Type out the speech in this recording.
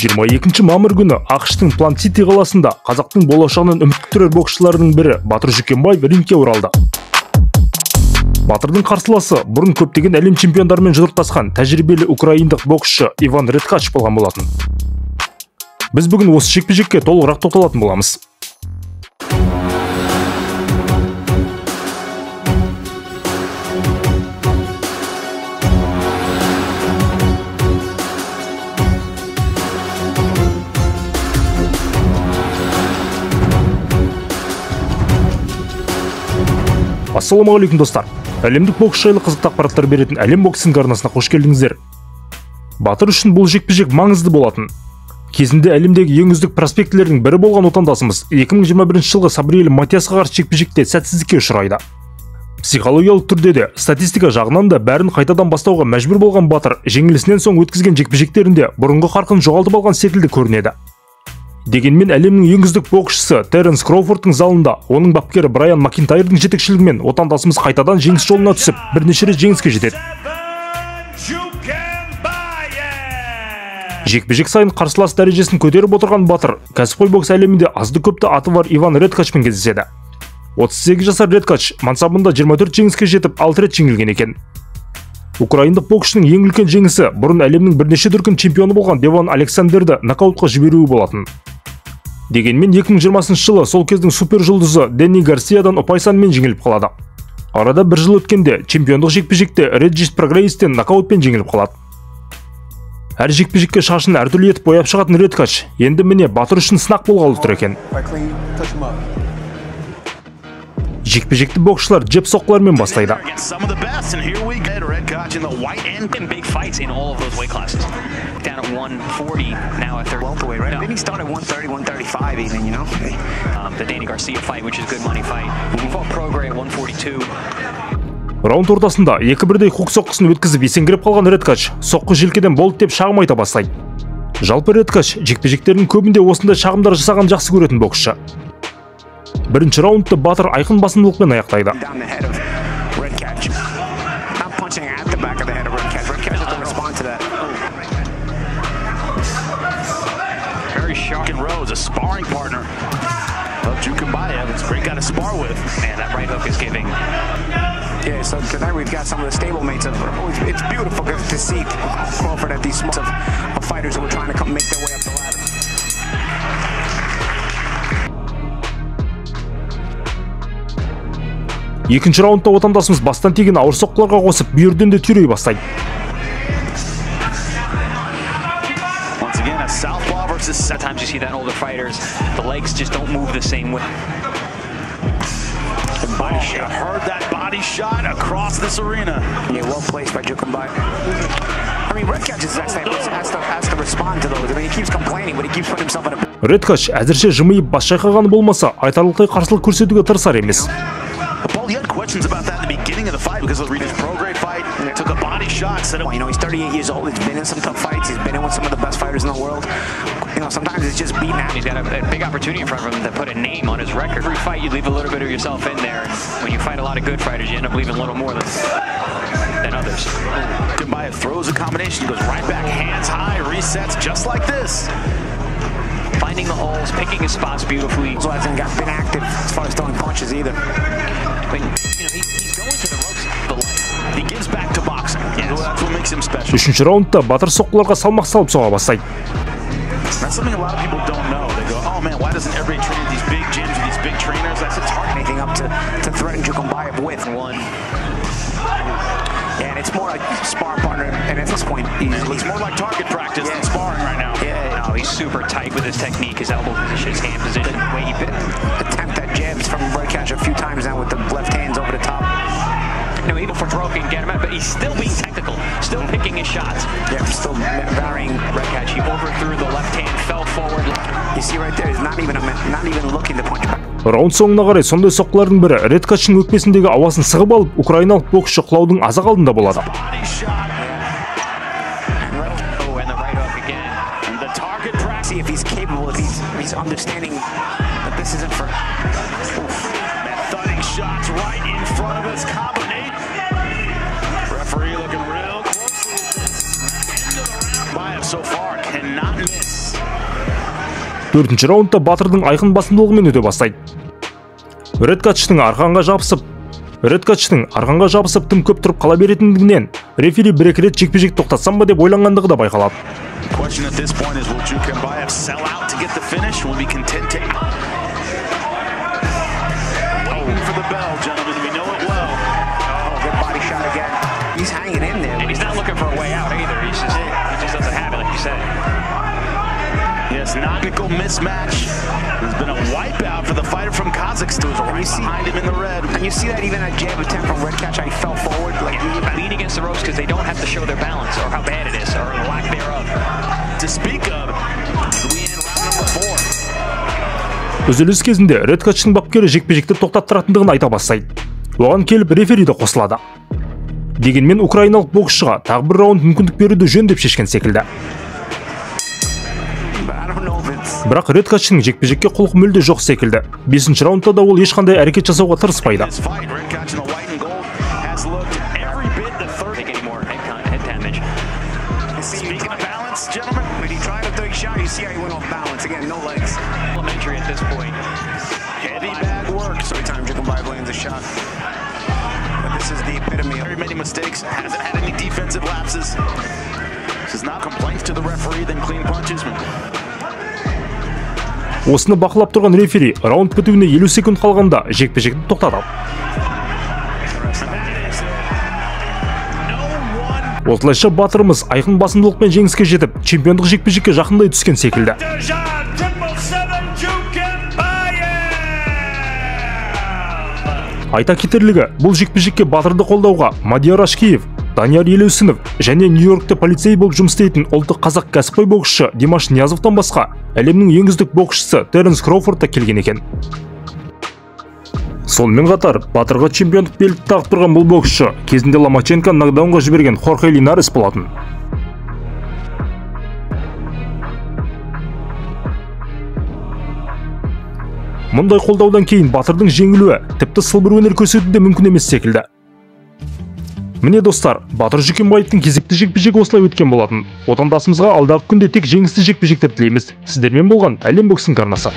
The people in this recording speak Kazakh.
22 мамыр күні ақштың Плант-Сити қаласында қазақтың болашағынан үміт күтірер боксшыларының бірі Батыр Жүкембаев рингке оралды. Батырдың қарсыласы бұрын көптеген әлем чемпиондарымен жұдырықтасқан тәжірибелі украиндық боксшы Иван Редкач болған болатын. Біз бүгін осы жекпе-жекке толығырақ тоқталатын боламыз. Ассалаумағалейкум достар. Әлемдік бокс жайлы қызықты ақпараттар беретін әлем боксинг арнасына қош келдіңіздер. Батыр үшін бұл жекпе-жек маңызды болатын. Кезінде әлемдегі ең үздік проспектілердің бірі болған отандасымыз 2021 жылғы Сабриэль Матиасқа қарсы жекпе-жекте сәтсіздікке ұшырайды. Психологиялық түрде де, статистика жағынан да бәрін қайтадан бастауға мәжбүр болған Батыр жеңілісінен соң өткізген жекпе-жектерінде бұрынғы қарқын жоғалтып алған секілді көрінеді. Дегенмен әлемнің ең үздік боксшысы Теренс Кроуфордтың залында оның бапкері Брайан Макинтайрдың жетекшілігімен отандасымыз қайтадан жеңіс жолына түсіп, бірнеше рет жеңіске жетеді. Жекпе-жек сайын қарсылас дәрежесін көтеріп отырған Батыр кәсіпқой бокс әлемінде азды-көпті аты бар Иван Редкачпен кездеседі. 38 жасар Редкач мансабында 24 жеңіске жетіп, 6 рет жеңілген екен. Украиндық боксшының ең үлкен жеңісі бұрын әлемнің бірнеше дүркін чемпионы болған Девон Александерді нокаутқа жіберуі болатын. Дегенмен 2020 жылы сол кездің супер жұлдызы Дэнни Гарсиядан ұпай санымен жеңіліп қалады. Арада бір жыл өткенде чемпиондық жекпе-жекте Реджис Прогрейстен нокаутпен жеңіліп қалады. Әр жекпе-жекке шашын әртүрлі етіп бояп шығатын Редкач енді міне Батыр үшін сынақ болғалы тұр екен. Жекпе-жекті боксшылар жеп соққылармен бастайды. Раунд ортасында екі бірдей хук соққысын өткізіп есеңгіреп қалған Редкач соққы желкеден болды деп шағым айта бастайды. Жалпы Редкач жекпе-жектерінің көбінде осындай шағымдар жасаған жақсы көретін боксшы. Бірінші раундты Батыр айқын басымдылықпен аяқтайды. Yeah, so tonight we've got some of the stablemates of it's beautiful to see Crawford at these small of fighters who are trying to come make their way up the ladder. Екінші раундта отандасымыз бастан теген ауыр соққыларға қосып, бүйірден де түйрей бастайды. Once again, a southpaw versus sometimes you see that in older fighters, the legs just don't move the same way. Body shot. Heard that body shot across this arena. Yeah, well placed by Jukumbai. I mean, Redkach has to respond to those. I mean, he keeps complaining, but he keeps putting himself in a... Редкач әзірше жымиып бас шайқағаны болмаса, айтарлықтай қарсылық көрсетуге тырысар емес. Paul, you had questions about that in the beginning of the fight because of the Regis Prograis fight. Took a body shot. Said, you know, he's 38 years old. He's been in some tough fights. He's been in with some of the best fighters in the world. You know, sometimes it's just beating out. He's got a big opportunity in front of him to put a name on his record. Every fight, you leave a little bit of yourself in there. When you fight a lot of good fighters, you end up leaving a little more than others. Gumbayev throws a combination, goes right back, hands high, resets just like this. Finding the holes, picking his spots beautifully. So hasn't been active as far as throwing punches either. But, you know, he's going to the ropes. He gives back to boxing. Yes. That's what makes him special. Үшінші раундта Батыр соққыларға салмақ салып соға бастайды. That's something a lot of people don't know. They go, oh man, why doesn't everybody train at these big gyms with these big trainers? I said, it's hard. Anything up to threaten Jukumbayev with one. Yeah, and it's more like sparring partner, and at this point, it's more like target practice than sparring right now. Yeah, no, he's super tight with his technique, his elbow position, his hand position, the way he attempt that jabs from Redkach a few times now with the left hands over the top. No, even for Drogo can get him out, but he's still being technical, still picking his shots. Yeah, still varying. Redkach, he overthrew the left hand, fell forward. You see right there, he's not even looking to punch back. Раунд соңына қарай сондай соққылардың бірі Редкачтың өкпесіндегі ауасын сығып алып, украиналық боксшы құлаудың аз-ақ алдында болады. See if he's capable, if he's understanding that this isn't for... Thudding shots right in front of his combination. Referee looking real close. End of the round. Bayev so far cannot miss. 4-ші раундта Батырдың айқын басымдылығымен өте бастайды. Редкачтың арқанға жабысып тым көп тұрып қала беретіндігінен рефери бір-екі рет жекпе-жек тоқтатсам ба деп ойланғандығы да байқалады. He's hanging in there. And he's not looking for a way out either. He just doesn't have it, like you said. Yes, technical mismatch. There's been a wipeout for the fighter from Kazakhstan. Right behind him in the red. And you see that even that jab attempt from Redkach, he fell forward. Like lean against the ropes because they don't have to show their balance or how bad it is or the lack thereof. To speak of, we in round number 4. Үзіліс кезінде Редкачтың бапкері жекпе-жекті тоқтаттыратындығын айта бастайды. Оған келіп рефери де қосылады. Дегенмен украиналық боксшыға тағы бір раунд мүмкіндік беруді жөн деп шешкен секілді. Бірақ Редкачтың жекпе-жекке құлқы мүлде жоқ секілді. 5-ші раундта да ол ешқандай әрекет жасауға тырыспайды. this is the epitome of very many mistakes, hasn't had any defensive lapses. This is not complaints to the referee, then clean punches. Осыны бақылап тұрған рефери раунд бітуіне 50 секунд қалғанда жекпе-жекті тоқтатады. Осылайша батырымыз айқын басымдылықпен жеңіске жетіп, чемпиондық жекпе-жекке жақындай түскен секілді. Айта кетерлігі, бұл жекпе-жекке батырды қолдауға Мадияр Ашкеев, Данияр Елеусінов және Нью-Йоркте полицей болып жұмыс істейтін ұлттық қазақ кәсіпқой боксшы Димаш Ниязовтан басқа әлемнің ең үздік боксшысы Теренс Кроуфорд та келген екен. Сонымен қатар, батырға чемпиондық белбеуді тағып тұрған бұл боксшы кезінде Ломаченко нокдаунға жіберген Хорхе Линарес болатын. Мұндай қолдаудан кейін батырдың жеңілуі тіпті сылбыр өнер көрсетуі де мүмкін емес секілді. Міне достар, Батыр Жүкембаевтың кезекті жекпе-жегі осылай өткен болатын. Отандасымызға алдағы күнде тек жеңісті жекпе-жектер тілейміз. Сіздермен болған Әлем боксинг арнасы.